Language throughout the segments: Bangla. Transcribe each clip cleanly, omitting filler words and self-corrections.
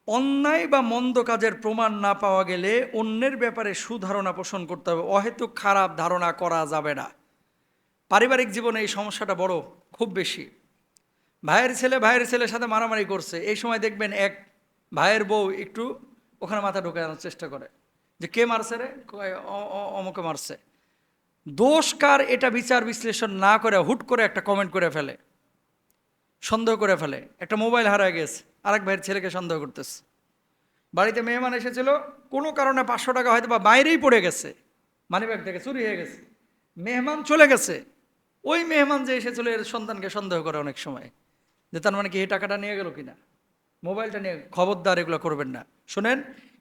অন্যায় বা মন্দ কাজের প্রমাণ না পাওয়া গেলে অন্যের ব্যাপারে সুধারণা পোষণ করতে হবে, অহেতুক খারাপ ধারণা করা যাবে না। পারিবারিক জীবনে এই সমস্যাটা বড়, খুব বেশি। ভাইয়ের ছেলের সাথে মারামারি করছে, এই সময় দেখবেন এক ভাইয়ের বউ একটু ওখানে মাথা ঢোকানোর চেষ্টা করে যে কে মারছে রে, কয়, অমুকে মারছে। দোষ কার এটা বিচার বিশ্লেষণ না করে হুট করে একটা কমেন্ট করে ফেলে, সন্দেহ করে ফেলে। একটা মোবাইল হারায় গেছে, আরেক ভাইয়ের ছেলেকে সন্দেহ করতেছে। বাড়িতে মেহমান এসেছিল, কোনো কারণে 500 টাকা হয়তো বা বাইরেই পড়ে গেছে, মানিব্যাগ থেকে চুরি হয়ে গেছে, মেহমান চলে গেছে। ওই মেহমান যে এসেছিল এর সন্তানকে সন্দেহ করে অনেক সময়, যে তার মানে কি এই টাকাটা নিয়ে গেল কিনা, মোবাইলটা নিয়ে। খবরদার এগুলো করবেন না। শোনেন,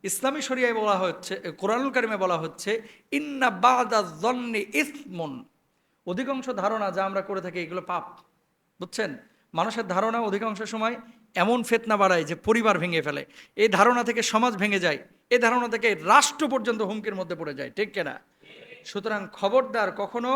ইসলামী শরিয়ায় বলা হচ্ছে, কোরআনুল কারিমে বলা হচ্ছে, ইন্না বাদা যন্নি ইসমুন, অধিকাংশ ধারণা যা আমরা করে থাকি এগুলো পাপ। বুঝছেন, মানুষের ধারণা অধিকাংশ সময় এমন ফিতনা বাড়ায় যে পরিবার ভেঙে ফেলে। এই ধারণা থেকে সমাজ ভেঙে যায়, এই ধারণা থেকে রাষ্ট্র পর্যন্ত হুমকির মধ্যে পড়ে যায়, ঠিক কিনা? সুতরাং খবরদার কখনো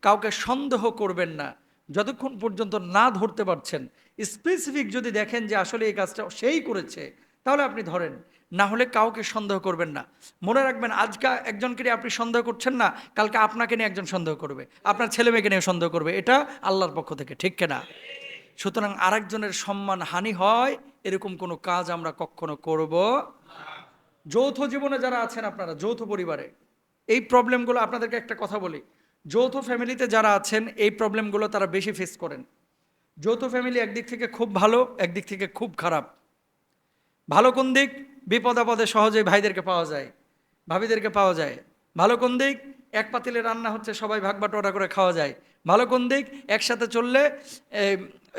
কাউকে সন্দেহ করবেন না যতক্ষণ পর্যন্ত না ধরতে পারছেন। স্পেসিফিক যদি দেখেন যে আসলে এই কাজটা সেই করেছে, তাহলে আপনি ধরেন, না হলে কাউকে সন্দেহ করবেন না। মনে রাখবেন, আজকে একজনকে নিয়ে আপনি সন্দেহ করছেন না, কালকে আপনাকে নিয়ে একজন সন্দেহ করবে, আপনার ছেলে মেয়েকে নিয়ে সন্দেহ করবে। এটা আল্লাহর পক্ষ থেকে, ঠিক কিনা? সুতরাং আরেকজনের সম্মান হানি হয় এরকম কোনো কাজ আমরা কখনো করব। যৌথ জীবনে যারা আছেন, আপনারা যৌথ পরিবারে, এই প্রবলেমগুলো, আপনাদেরকে একটা কথা বলি, যৌথ ফ্যামিলিতে যারা আছেন এই প্রবলেমগুলো তারা বেশি ফেস করেন। যৌথ ফ্যামিলি একদিক থেকে খুব ভালো, একদিক থেকে খুব খারাপ। ভালো কোন দিক? বিপদ আপদে সহজেই ভাইদেরকে পাওয়া যায়, ভাবিদেরকে পাওয়া যায়। ভালো কোন দিক? এক পাতিলে রান্না হচ্ছে, সবাই ভাগ বাটোয়ারা করে খাওয়া যায়। ভালো কোন দিক? একসাথে চললে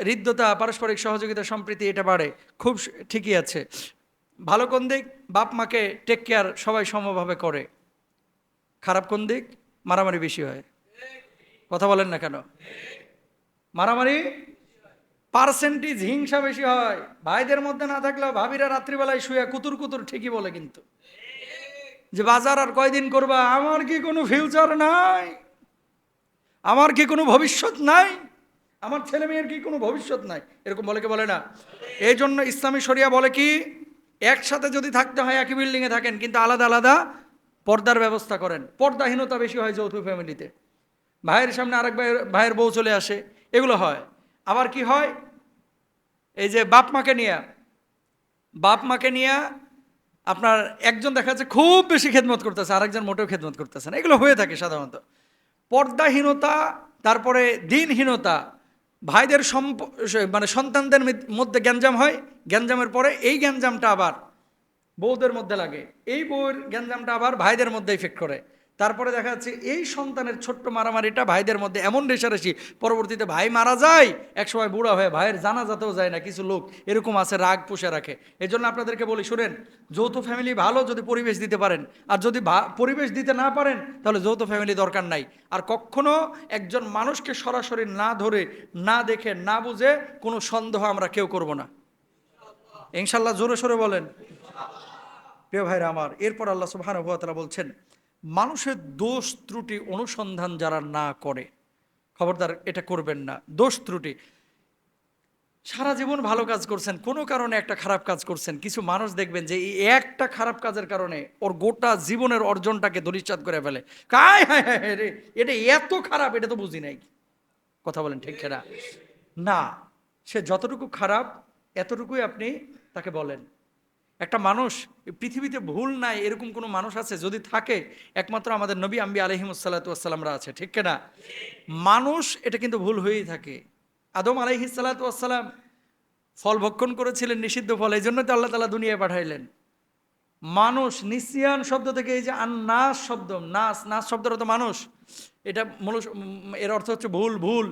হৃদ্যতা, পারস্পরিক সহযোগিতা, সম্প্রীতি এটা বাড়ে, খুব ঠিকই আছে। ভালো কোন দিক? বাপ মাকে টেক কেয়ার সবাই সমভাবে করে। খারাপ কোন দিক? মারামারি বেশি হয়। কথা বলেন না কেন? মারামারি, পার্সেন্টেজ হিংসা বেশি হয়। ভাইদের মধ্যে না থাকলেও ভাবিরা রাত্রিবেলায় শুয়ে কুতুর কুতুর ঠিকই বলে, কিন্তু যে বাজার আর কয়দিন করবা, আমার কি কোনো ফিউচার নাই, আমার কি কোনো ভবিষ্যৎ নাই, আমার ছেলে মেয়ের কি কোনো ভবিষ্যৎ নাই, এরকম বলে কি বলে না? এই জন্য ইসলামী শরিয়া বলে কি, একসাথে যদি থাকতে হয় একই বিল্ডিংয়ে থাকেন, কিন্তু আলাদা আলাদা পর্দার ব্যবস্থা করেন। পর্দাহীনতা বেশি হয় যৌথ ফ্যামিলিতে। ভাইয়ের সামনে আরেক ভাইয়ের বউ চলে আসে, এগুলো হয়। আবার কি হয়, এই যে বাপ মাকে নিয়ে আপনার একজন দেখা যাচ্ছে খুব বেশি খেদমত করতেছে, আরেকজন মোটেও খেদমত করতেছে না, এগুলো হয়ে থাকে সাধারণত। পর্দাহীনতা, তারপরে দিনহীনতা, ভাইদের মানে সন্তানদের মধ্যে গ্যাঞ্জাম হয়, গ্যাঞ্জামের পরে এই গ্যাঞ্জামটা আবার বউদের মধ্যে লাগে, এই বউয়ের গ্যাঞ্জামটা আবার ভাইদের মধ্যে ইফেক্ট করে। তারপরে দেখা যাচ্ছে এই সন্তানের ছোট্ট মারামারিটা ভাইদের মধ্যে এমন রেশারেশি, পরবর্তীতে ভাই মারা যায়, একসময় বুড়া হয়ে ভাইয়ের জানাজাতেও যায় না। কিছু লোক এরকম আছে, রাগ পুষে রাখে। এই জন্য আপনাদেরকে বলি, শুনেন, যৌথ ফ্যামিলি ভালো যদি পরিবেশ দিতে পারেন, আর যদি পরিবেশ দিতে না পারেন তাহলে যৌথ ফ্যামিলি দরকার নাই। আর কখনো একজন মানুষকে সরাসরি না ধরে, না দেখে, না বুঝে কোনো সন্দেহ আমরা কেউ করব না, ইনশাল্লাহ। জোরে সোরে বলেন। প্রিয় ভাইরা আমার, এরপর আল্লাহ সুবহানাহু ওয়া তাআলা বলছেন, মানুষের দোষ ত্রুটি অনুসন্ধান যারা না করে, খবরদার এটা করবেন না। দোষ ত্রুটি, সারা জীবন ভালো কাজ করছেন, কোনো কারণে একটা খারাপ কাজ করছেন, কিছু মানুষ দেখবেন যে এই একটা খারাপ কাজের কারণে ওর গোটা জীবনের অর্জনটাকে ধূলিসাৎ করে ফেলে। কাই হায় হায় হায় রে, এটা এত খারাপ, এটা তো বুঝি নাই। কথা বলেন ঠিক না? না, সে যতটুকু খারাপ এতটুকুই আপনি তাকে বলেন। একটা মানুষ, পৃথিবীতে ভুল নাই এরকম কোনো মানুষ আছে? যদি থাকে, একমাত্র আমাদের নবী আম্বি আলাইহিমুসসালাতুয়াসসালামরা আছে, ঠিক না? মানুষ এটা কিন্তু ভুল হয়েই থাকে। আদম আলাইহিসসালাতুয়াসসালাম ফল ভক্ষণ করেছিলেন, নিষিদ্ধ ফল, এই জন্য তো আল্লাহ তাআলা দুনিয়ায় পাঠাইলেন। মানুষ, নিসিয়ান শব্দ থেকে এই যে নাস শব্দ, নাস নাস শব্দটা তো মানুষ, এটা মূল, এর অর্থ হচ্ছে ভুল, ভুল।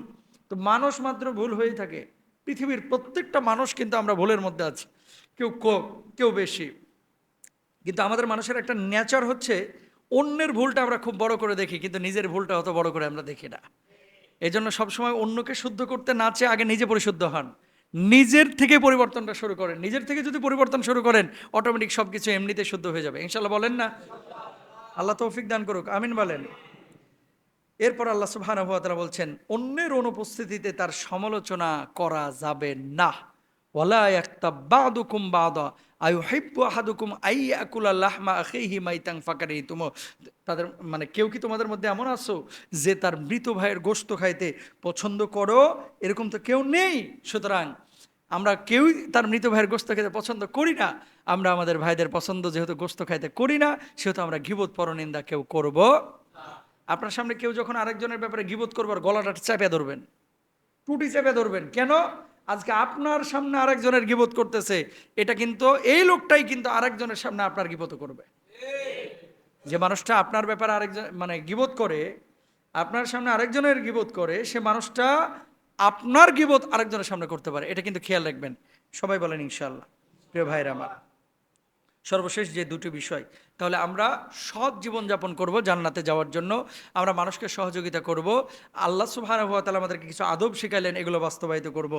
তো মানুষ মাত্র ভুল হয়েই থাকে। পৃথিবীর প্রত্যেকটা মানুষ কিন্তু আমরা ভুলের মধ্যে আছি, কেউ কম, কেউ বেশি। কিন্তু আমাদের মানুষের একটা নেচার হচ্ছে, অন্যের ভুলটা আমরা খুব বড় করে দেখি, কিন্তু নিজের ভুলটা অত বড় করে আমরা দেখি না। এই জন্য সবসময় অন্যকে শুদ্ধ করতে না চেয়ে আগে নিজে পরিশুদ্ধ হন, নিজের থেকে পরিবর্তনটা শুরু করেন। নিজের থেকে যদি পরিবর্তন শুরু করেন, অটোমেটিক সব কিছু এমনিতে শুদ্ধ হয়ে যাবে, ইনশাল্লাহ। বলেন না? আল্লাহ তৌফিক দান করুক, আমিন বলেন। এরপর আল্লাহ সুবহানাহু ওয়া তাআলা বলছেন, অন্যের অনুপস্থিতিতে তার সমালোচনা করা যাবে না। ওয়ালা ইয়াক্তাব বা'দুকুম বা'দা আইয়ুহিব্বু আহাদুকুম আইয়াকুলা লাহমা আখিহি মাইতান ফাকারিতুম। তাদের মানে কেউ কি তোমাদের মধ্যে এমন আছো যে তার মৃত ভাইয়ের গোশত খাইতে পছন্দ করো? এরকম তো কেউ নেই। সুতরাং আমরা কেউই তার মৃত ভাইয়ের গোশত খেতে পছন্দ করি না। আমরা আমাদের ভাইদের পছন্দ যেহেতু গোশত খাইতে করি না, সেহেতু আমরা গীবত পরনিন্দা কেউ করব। আপনার সামনে কেউ যখন আরেকজনের ব্যাপারে গীবত করবার, গলাটা চেপে ধরবেন, টুটি চেপে ধরবেন। কেন? আজকে আপনার সামনে আরেকজনের গীবত করতেছে, এটা কিন্তু এই লোকটাই কিন্তু আরেকজনের সামনে আপনার গীবত করবে। যে মানুষটা আপনার ব্যাপারে আরেকজন মানে গীবত করে, আপনার সামনে আরেকজনের গীবত করে, সে মানুষটা আপনার গীবত আরেকজনের সামনে করতে পারে। এটা কিন্তু খেয়াল রাখবেন। সবাই বলেন ইনশাআল্লাহ। প্রিয় ভাইরা আমার, সর্বশেষ যে দুটি বিষয়, তাহলে আমরা সৎ জীবনযাপন করব জান্নাতে যাওয়ার জন্য, আমরা মানুষকে সহযোগিতা করব, আল্লাহ সুবহানাহু ওয়া তাআলা আমাদেরকে কিছু আদব শিখাইলেন, এগুলো বাস্তবায়িত করব।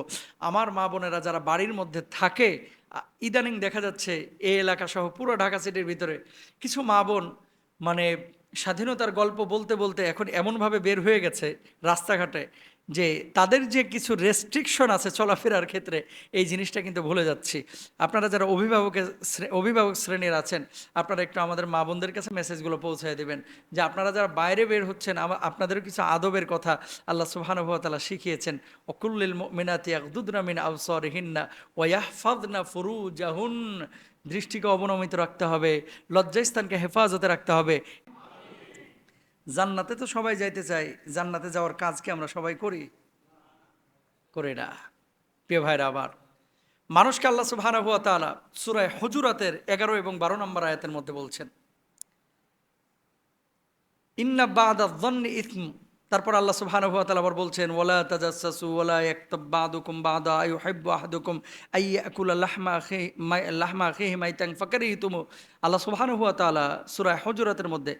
আমার মা বোনেরা যারা বাড়ির মধ্যে থাকে, ইদানিং দেখা যাচ্ছে এই এলাকা সহ পুরো ঢাকা সিটির ভিতরে কিছু মা বোন মানে স্বাধীনতার গল্প বলতে বলতে এখন এমনভাবে বের হয়ে গেছে রাস্তাঘাটে যে তাদের যে কিছু রেস্ট্রিকশন আছে চলাফেরার ক্ষেত্রে, এই জিনিসটা কিন্তু ভুলে যাচ্ছি। আপনারা যারা অভিভাবক শ্রেণীর আছেন, আপনারা একটু আমাদের মা বোনদের কাছে মেসেজগুলো পৌঁছায় দেবেন যে আপনারা যারা বাইরে বের হচ্ছেন, আপনাদেরও কিছু আদবের কথা আল্লাহ সুবহানাহু ওয়া তাআলা শিখিয়েছেন। ওয়াকুল্লিল মুমিনাতি ইয়াগদুদনা মিন আবসারিহিন্না ওয়া ইয়াহফাযনা ফুরুজাহুন। দৃষ্টিকে অবনমিত রাখতে হবে, লজ্জাস্থানকে হেফাজতে রাখতে হবে। জান্নাতে তো সবাই যাইতে চাই, জান্নাতে যাওয়ার কাজ কি আমরা সবাই করি? করি না। প্রিয় ভাইরা আমার, মানুষকে আল্লাহ সুবহানাহু ওয়া তাআলা সূরা হুজুরাতের 11 এবং 12 নম্বর আয়াতের মধ্যে বলছেন, ইন্না বা'দা যন্নি ইসম। তারপর আল্লাহ সুবহানাহু ওয়া তাআলা আবার বলছেন, ওয়ালা তাজাসসু ওয়ালা ইয়াকতাব বা'দুকুম বা'দা আইয়ুহিব্বু আহাদুকুম আইয়াকুলা লাহমা আখিহি মাইতান ফাকারিতুম। আল্লাহ সুবহানাহু ওয়া তাআলা সূরা হুজুরাতের মধ্যে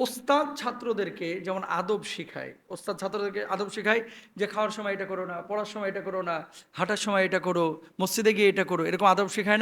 ওস্তাদ ছাত্রদেরকে যেমন আদব শিখায়, ওস্তাদ ছাত্রদেরকে আদব শিখায় যে খাওয়ার সময় এটা করো না, পড়ার সময় এটা করো না, হাঁটার সময় এটা করো, মসজিদে গিয়ে এটা করো, এরকম আদব শিখায় না?